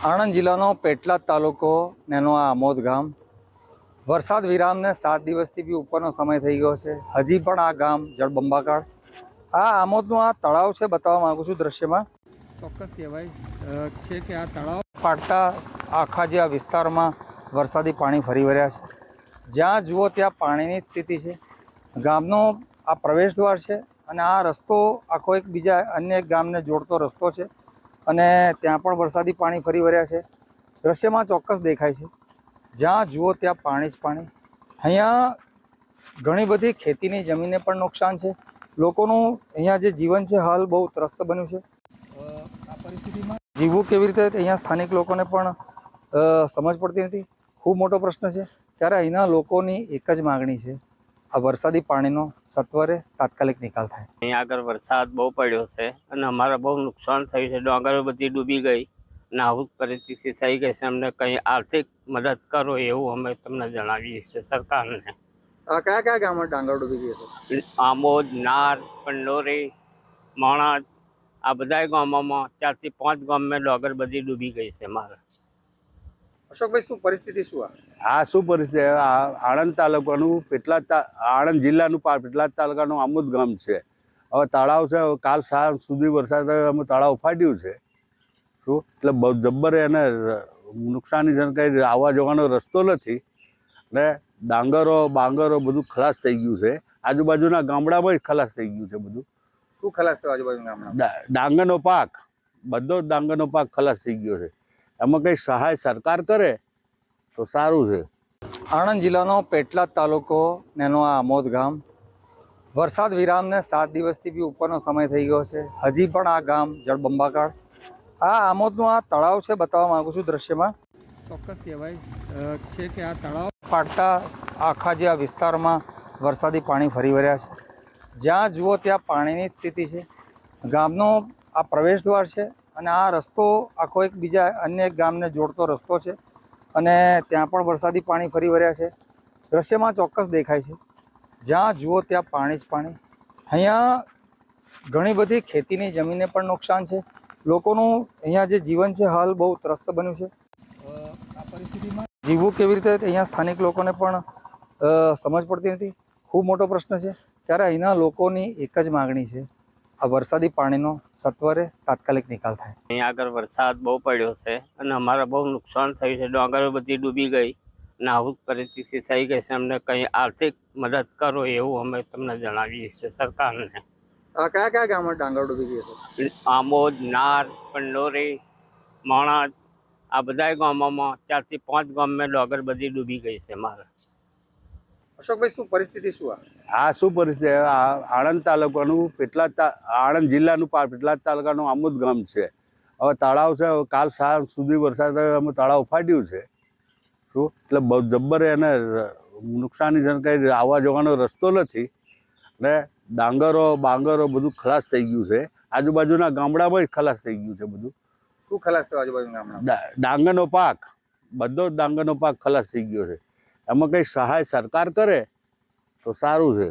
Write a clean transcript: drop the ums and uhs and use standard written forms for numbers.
આણંદ જિલ્લાનો પેટલાદ તાલુકો નેનો આ આમોદ ગામ વરસાદ વિરામને 7 દિવસથી બી ઉપરનો સમય થઈ ગયો છે. હજી પણ આ ગામ જળબંબાકાર. આ આમોદનું આ તળાવ છે, બતાવવા માગું છું દ્રશ્યમાં. ચોક્કસ કહેવાય છે કે આ તળાવ ફાટતા આખા જે આ વિસ્તારમાં વરસાદી પાણી ફરી વળ્યા છે. જ્યાં જુઓ ત્યાં પાણીની સ્થિતિ છે. ગામનો આ પ્રવેશ દ્વાર છે અને આ રસ્તો આખો એક બીજા અન્ય એક ગામને જોડતો રસ્તો છે અને ત્યાં પણ વરસાદી પાણી ફરી વળ્યા છે. દ્રશ્યમાં ચોક્કસ દેખાય છે. જ્યાં જુઓ ત્યાં પાણી જ પાણી. અહીંયા ઘણી બધી ખેતીની જમીનને પણ નુકસાન છે. લોકોનું અહીંયા જે જીવન છે હાલ બહુ ત્રસ્ત બન્યું છે. આ પરિસ્થિતિમાં જીવવું કેવી રીતે અહીંયા સ્થાનિક લોકોને પણ સમજ પડતી નથી. ખૂબ મોટો પ્રશ્ન છે. ત્યારે અહીંના લોકોની એક જ માગણી છે, આ વરસાદી પાણીનો સત્વરે તાત્કાલિક નિકાલ થાય. અહીંયા આગળ વરસાદ બહુ પડ્યો છે અને અમારે બહુ નુકસાન થયું છે. ડોંગરો બધી ડૂબી ગઈ અને આવું પરિસ્થિતિ થઈ ગઈ છે. અમને કંઈ આર્થિક મદદ કરો એવું અમે તમને જણાવીએ છીએ સરકારને. કયા કયા ગામમાં ડાંગર ડૂબી ગઈ છે? આમોદ, નાર, પંડોરી, માણદ, આ બધા ગામોમાં 4 થી 5 ગામમાં ડોંગર બધી ડૂબી ગઈ છે. મારે અશોકભાઈ, શું પરિસ્થિતિ શું આ શું પરિસ્થિતિ? આણંદ તાલુકાનું આણંદ જિલ્લાનું પેટલાદ તાલુકાનું આમોદ ગામ છે. હવે તળાવ છે, કાલ સાંજ સુધી વરસાદ રહ્યો, અમે તળાવ ફાટ્યું છે. શું એટલે બહુ જબ્બર એને નુકસાની છે. કંઈ આવવા જવાનો રસ્તો નથી ને બાંગરો બધું ખલાસ થઈ ગયું છે. આજુબાજુના ગામડામાં જ ખલાસ થઈ ગયું છે બધું. શું ખલાસ થયો આજુબાજુના ગામડા? ડાંગરનો પાક, બધો જ ડાંગરનો પાક ખલાસ થઈ ગયો છે. એમાં કંઈ સહાય સરકાર કરે તો સારું છે. આણંદ જિલ્લાનો પેટલાદ તાલુકો નેનો આ આમોદ ગામ વરસાદ વિરામને 7 દિવસથી બી ઉપરનો સમય થઈ ગયો છે. હજી પણ આ ગામ જળબંબાકાર. આ આમોદનું આ તળાવ છે, બતાવવા માગું છું દ્રશ્યમાં. ચોક્કસ કહેવાય છે કે આ તળાવ ફાટતા આખા જે આ વિસ્તારમાં વરસાદી પાણી ફરી વળ્યા છે. જ્યાં જુઓ ત્યાં પાણીની સ્થિતિ છે. ગામનો આ પ્રવેશ દ્વાર છે અને આ રસ્તો આખો એક બીજા અન્ય એક ગામને જોડતો રસ્તો છે અને ત્યાં પણ વરસાદી પાણી ફરી વળ્યા છે. દ્રશ્યમાં ચોક્કસ દેખાય છે. જ્યાં જુઓ ત્યાં પાણી જ પાણી. અહીંયા ઘણી બધી ખેતીની જમીનને પણ નુકસાન છે. લોકોનું અહીંયા જે જીવન છે હાલ બહુ ત્રસ્ત બન્યું છે. આ પરિસ્થિતિમાં જીવવું કેવી રીતે અહીંયા સ્થાનિક લોકોને પણ સમજ પડતી નથી. ખૂબ મોટો પ્રશ્ન છે. ત્યારે અહીંના લોકોની એક જ માગણી છે, આ વરસાદી પાણીનો સત્વરે તાત્કાલિક નિકાલ થાય. અહીંયા આગળ વરસાદ બહુ પડ્યો છે અને અમારે બહુ નુકસાન થયું છે. ડોંગરો બધી ડૂબી ગઈ અને આવું પરિસ્થિતિ થઈ ગઈ છે. અમને કંઈ આર્થિક મદદ કરો એવું અમે તમને જણાવીએ છીએ સરકારને. કયા કયા ગામમાં ડાંગર ડૂબી ગઈ છે? આમોદ, નાર, પંડોરી, માણદ, આ બધા ગામોમાં 4 થી 5 ગામમાં ડોંગર બધી ડૂબી ગઈ છે. મારે અશોકભાઈ, શું પરિસ્થિતિ શું આ શું પરિસ્થિતિ? આણંદ તાલુકાનું આણંદ જિલ્લાનું પેટલાદ તાલુકાનું આમોદ ગામ છે. હવે તળાવ છે, કાલ સાંજ સુધી વરસાદ રહ્યો, અમે તળાવ ફાટ્યું છે. શું એટલે બહુ જબ્બર એને નુકસાની છે. કંઈ આવવા જવાનો રસ્તો નથી ને બાંગરો બધું ખલાસ થઈ ગયું છે. આજુબાજુના ગામડામાં જ ખલાસ થઈ ગયું છે બધું. શું ખલાસ થયો આજુબાજુના ગામડા? ડાંગરનો પાક, બધો જ ડાંગરનો પાક ખલાસ થઈ ગયો છે. એમાં કંઈ સહાય સરકાર કરે તો સારું છે.